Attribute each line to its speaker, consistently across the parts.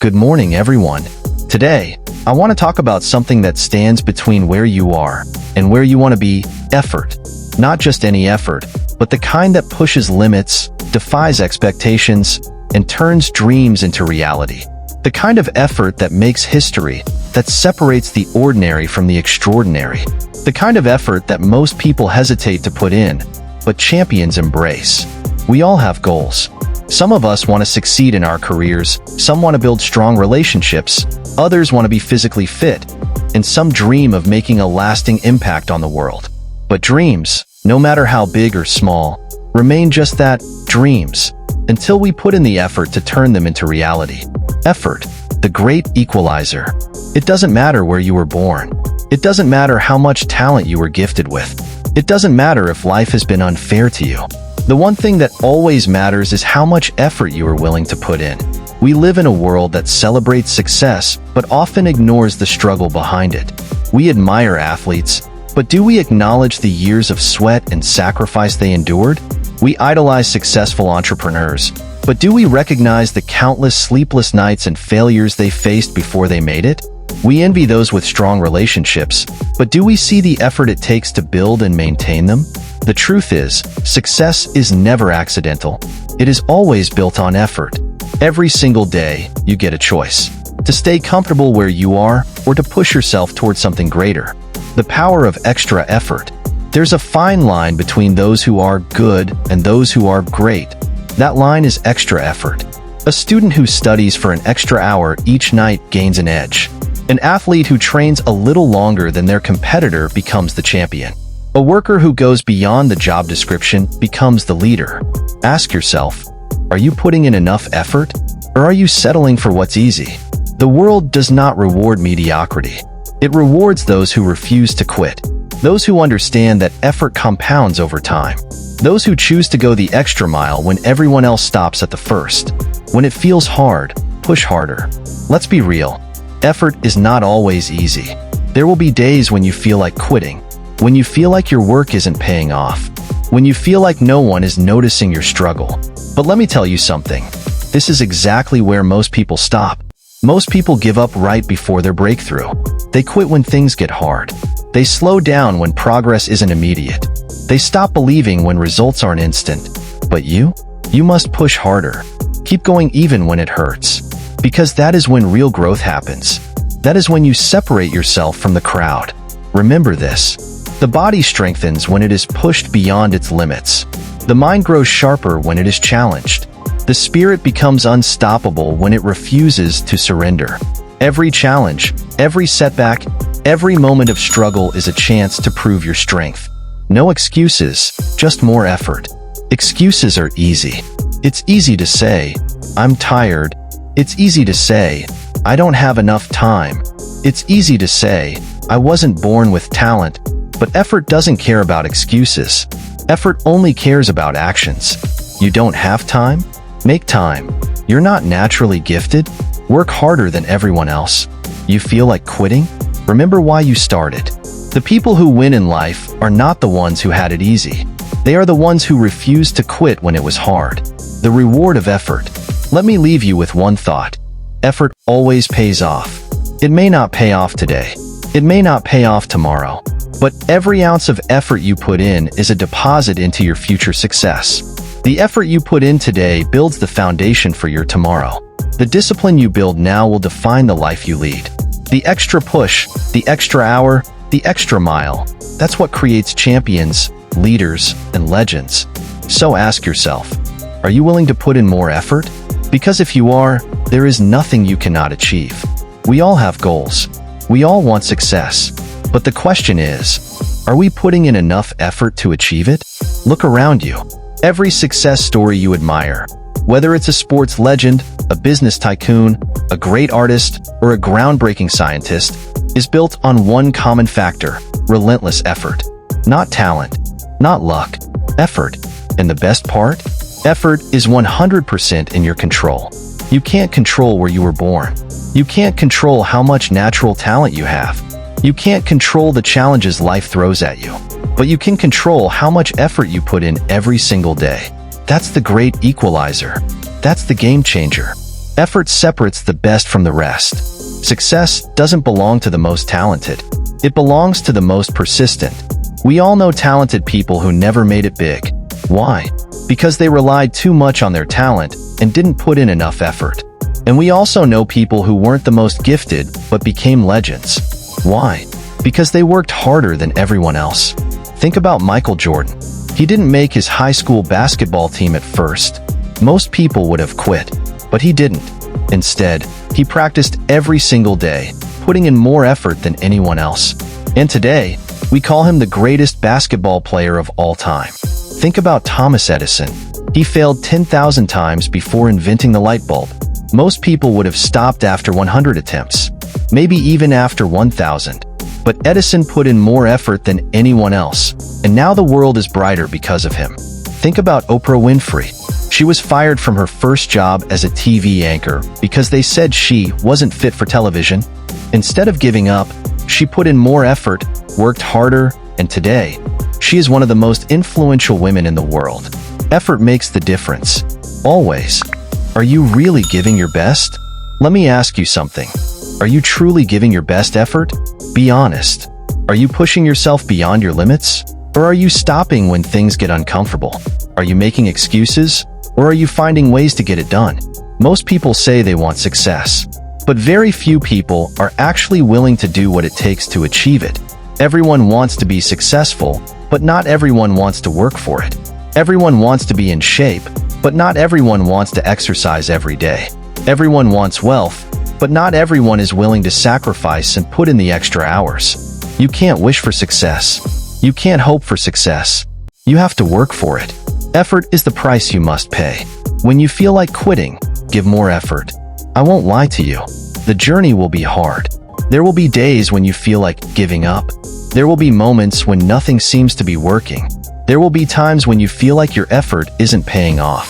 Speaker 1: Good morning, everyone. Today, I want to talk about something that stands between where you are and where you want to be: effort. Not just any effort, but the kind that pushes limits, defies expectations, and turns dreams into reality. The kind of effort that makes history, that separates the ordinary from the extraordinary. The kind of effort that most people hesitate to put in, but champions embrace. We all have goals. Some of us want to succeed in our careers, some want to build strong relationships, others want to be physically fit, and some dream of making a lasting impact on the world. But dreams, no matter how big or small, remain just that, dreams, until we put in the effort to turn them into reality. Effort, the great equalizer. It doesn't matter where you were born. It doesn't matter how much talent you were gifted with. It doesn't matter if life has been unfair to you. The one thing that always matters is how much effort you are willing to put in. We live in a world that celebrates success, but often ignores the struggle behind it. We admire athletes, but do we acknowledge the years of sweat and sacrifice they endured? We idolize successful entrepreneurs, but do we recognize the countless sleepless nights and failures they faced before they made it? We envy those with strong relationships, but do we see the effort it takes to build and maintain them? The truth is, success is never accidental. It is always built on effort. Every single day, you get a choice: to stay comfortable where you are or to push yourself towards something greater. The power of extra effort. There's a fine line between those who are good and those who are great. That line is extra effort. A student who studies for an extra hour each night gains an edge. An athlete who trains a little longer than their competitor becomes the champion. A worker who goes beyond the job description becomes the leader. Ask yourself, are you putting in enough effort, or are you settling for what's easy? The world does not reward mediocrity. It rewards those who refuse to quit. Those who understand that effort compounds over time. Those who choose to go the extra mile when everyone else stops at the first. When it feels hard, push harder. Let's be real. Effort is not always easy. There will be days when you feel like quitting, when you feel like your work isn't paying off, when you feel like no one is noticing your struggle. But let me tell you something. This is exactly where most people stop. Most people give up right before their breakthrough. They quit when things get hard. They slow down when progress isn't immediate. They stop believing when results aren't instant. But you must push harder. Keep going even when it hurts. Because that is when real growth happens. That is when you separate yourself from the crowd. Remember this. The body strengthens when it is pushed beyond its limits. The mind grows sharper when it is challenged. The spirit becomes unstoppable when it refuses to surrender. Every challenge, every setback, every moment of struggle is a chance to prove your strength. No excuses, just more effort. Excuses are easy. It's easy to say, "I'm tired." It's easy to say, "I don't have enough time." It's easy to say, "I wasn't born with talent." But effort doesn't care about excuses. Effort only cares about actions. You don't have time? Make time. You're not naturally gifted? Work harder than everyone else. You feel like quitting? Remember why you started. The people who win in life are not the ones who had it easy. They are the ones who refused to quit when it was hard. The reward of effort. Let me leave you with one thought. Effort always pays off. It may not pay off today. It may not pay off tomorrow. But every ounce of effort you put in is a deposit into your future success. The effort you put in today builds the foundation for your tomorrow. The discipline you build now will define the life you lead. The extra push, the extra hour, the extra mile. That's what creates champions, leaders, and legends. So ask yourself, are you willing to put in more effort? Because if you are, there is nothing you cannot achieve. We all have goals. We all want success. But the question is, are we putting in enough effort to achieve it? Look around you. Every success story you admire, whether it's a sports legend, a business tycoon, a great artist, or a groundbreaking scientist, is built on one common factor: relentless effort. Not talent, not luck, effort. And the best part? Effort is 100% in your control. You can't control where you were born. You can't control how much natural talent you have. You can't control the challenges life throws at you, but you can control how much effort you put in every single day. That's the great equalizer. That's the game changer. Effort separates the best from the rest. Success doesn't belong to the most talented. It belongs to the most persistent. We all know talented people who never made it big. Why? Because they relied too much on their talent and didn't put in enough effort. And we also know people who weren't the most gifted but became legends. Why? Because they worked harder than everyone else. Think about Michael Jordan. He didn't make his high school basketball team at first. Most people would have quit, but he didn't. Instead, he practiced every single day, putting in more effort than anyone else. And today, we call him the greatest basketball player of all time. Think about Thomas Edison. He failed 10,000 times before inventing the light bulb. Most people would have stopped after 100 attempts, maybe even after 1,000. But Edison put in more effort than anyone else, and now the world is brighter because of him. Think about Oprah Winfrey. She was fired from her first job as a TV anchor because they said she wasn't fit for television. Instead of giving up, she put in more effort, worked harder, and today, she is one of the most influential women in the world. Effort makes the difference. Always. Are you really giving your best? Let me ask you something. Are you truly giving your best effort? Be honest. Are you pushing yourself beyond your limits? Or are you stopping when things get uncomfortable? Are you making excuses? Or are you finding ways to get it done? Most people say they want success, but very few people are actually willing to do what it takes to achieve it. Everyone wants to be successful, but not everyone wants to work for it. Everyone wants to be in shape, but not everyone wants to exercise every day. Everyone wants wealth, but not everyone is willing to sacrifice and put in the extra hours. You can't wish for success. You can't hope for success. You have to work for it. Effort is the price you must pay. When you feel like quitting, give more effort. I won't lie to you. The journey will be hard. There will be days when you feel like giving up. There will be moments when nothing seems to be working. There will be times when you feel like your effort isn't paying off.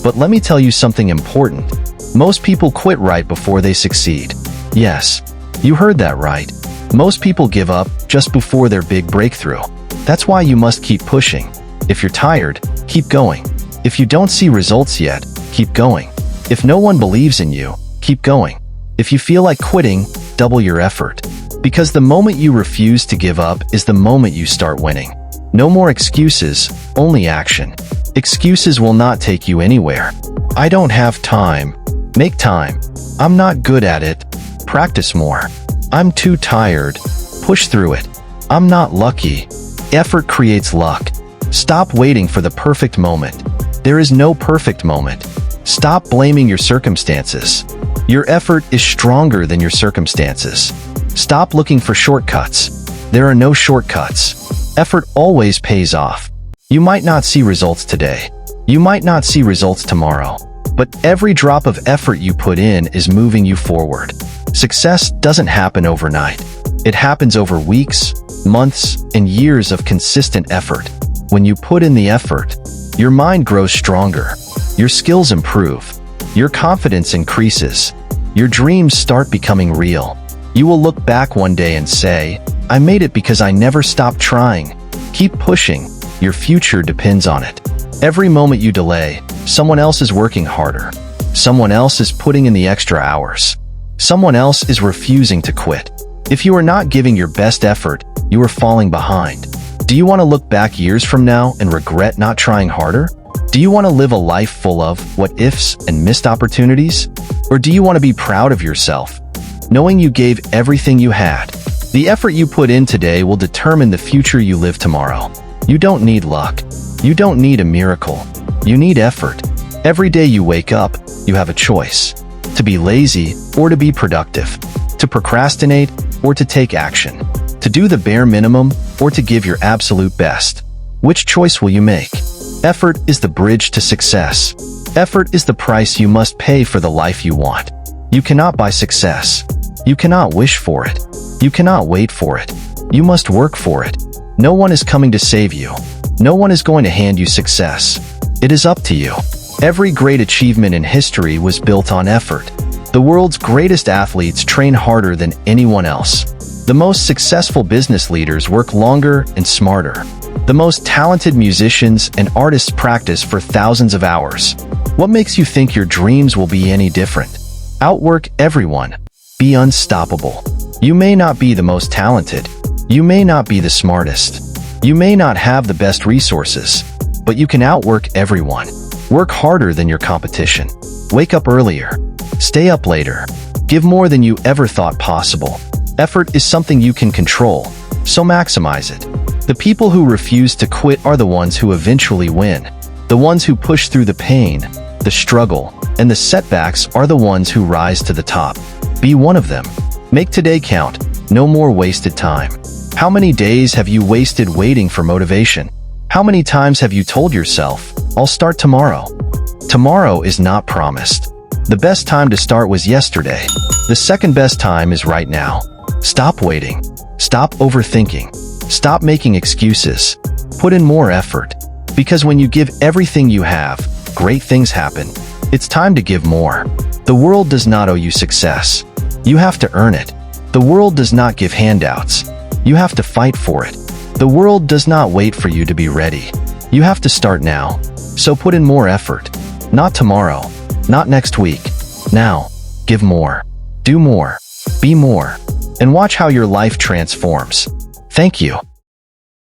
Speaker 1: But let me tell you something important. Most people quit right before they succeed. Yes, you heard that right. Most people give up just before their big breakthrough. That's why you must keep pushing. If you're tired, keep going. If you don't see results yet, keep going. If no one believes in you, keep going. If you feel like quitting, double your effort. Because the moment you refuse to give up is the moment you start winning. No more excuses, only action. Excuses will not take you anywhere. I don't have time. Make time. I'm not good at it. Practice more. I'm too tired. Push through it. I'm not lucky. Effort creates luck. Stop waiting for the perfect moment. There is no perfect moment. Stop blaming your circumstances. Your effort is stronger than your circumstances. Stop looking for shortcuts. There are no shortcuts. Effort always pays off. You might not see results today. You might not see results tomorrow. But every drop of effort you put in is moving you forward. Success doesn't happen overnight. It happens over weeks, months, and years of consistent effort. When you put in the effort, your mind grows stronger. Your skills improve. Your confidence increases. Your dreams start becoming real. You will look back one day and say, I made it because I never stopped trying. Keep pushing. Your future depends on it. Every moment you delay, someone else is working harder. Someone else is putting in the extra hours. Someone else is refusing to quit. If you are not giving your best effort, you are falling behind. Do you want to look back years from now and regret not trying harder? Do you want to live a life full of what-ifs and missed opportunities? Or do you want to be proud of yourself, knowing you gave everything you had? The effort you put in today will determine the future you live tomorrow. You don't need luck. You don't need a miracle. You need effort. Every day you wake up, you have a choice. To be lazy or to be productive. To procrastinate or to take action. To do the bare minimum or to give your absolute best. Which choice will you make? Effort is the bridge to success. Effort is the price you must pay for the life you want. You cannot buy success. You cannot wish for it. You cannot wait for it. You must work for it. No one is coming to save you. No one is going to hand you success. It is up to you. Every great achievement in history was built on effort. The world's greatest athletes train harder than anyone else. The most successful business leaders work longer and smarter. The most talented musicians and artists practice for thousands of hours. What makes you think your dreams will be any different? Outwork everyone. Be unstoppable. You may not be the most talented. You may not be the smartest. You may not have the best resources, but you can outwork everyone. Work harder than your competition. Wake up earlier. Stay up later. Give more than you ever thought possible. Effort is something you can control, so maximize it. The people who refuse to quit are the ones who eventually win. The ones who push through the pain, the struggle, and the setbacks are the ones who rise to the top. Be one of them. Make today count. No more wasted time. How many days have you wasted waiting for motivation? How many times have you told yourself, "I'll start tomorrow"? Tomorrow is not promised. The best time to start was yesterday. The second best time is right now. Stop waiting. Stop overthinking. Stop making excuses. Put in more effort. Because when you give everything you have, great things happen. It's time to give more. The world does not owe you success. You have to earn it. The world does not give handouts. You have to fight for it. The world does not wait for you to be ready. You have to start now. So put in more effort. Not tomorrow. Not next week. Now. Give more. Do more. Be more. And watch how your life transforms. Thank you.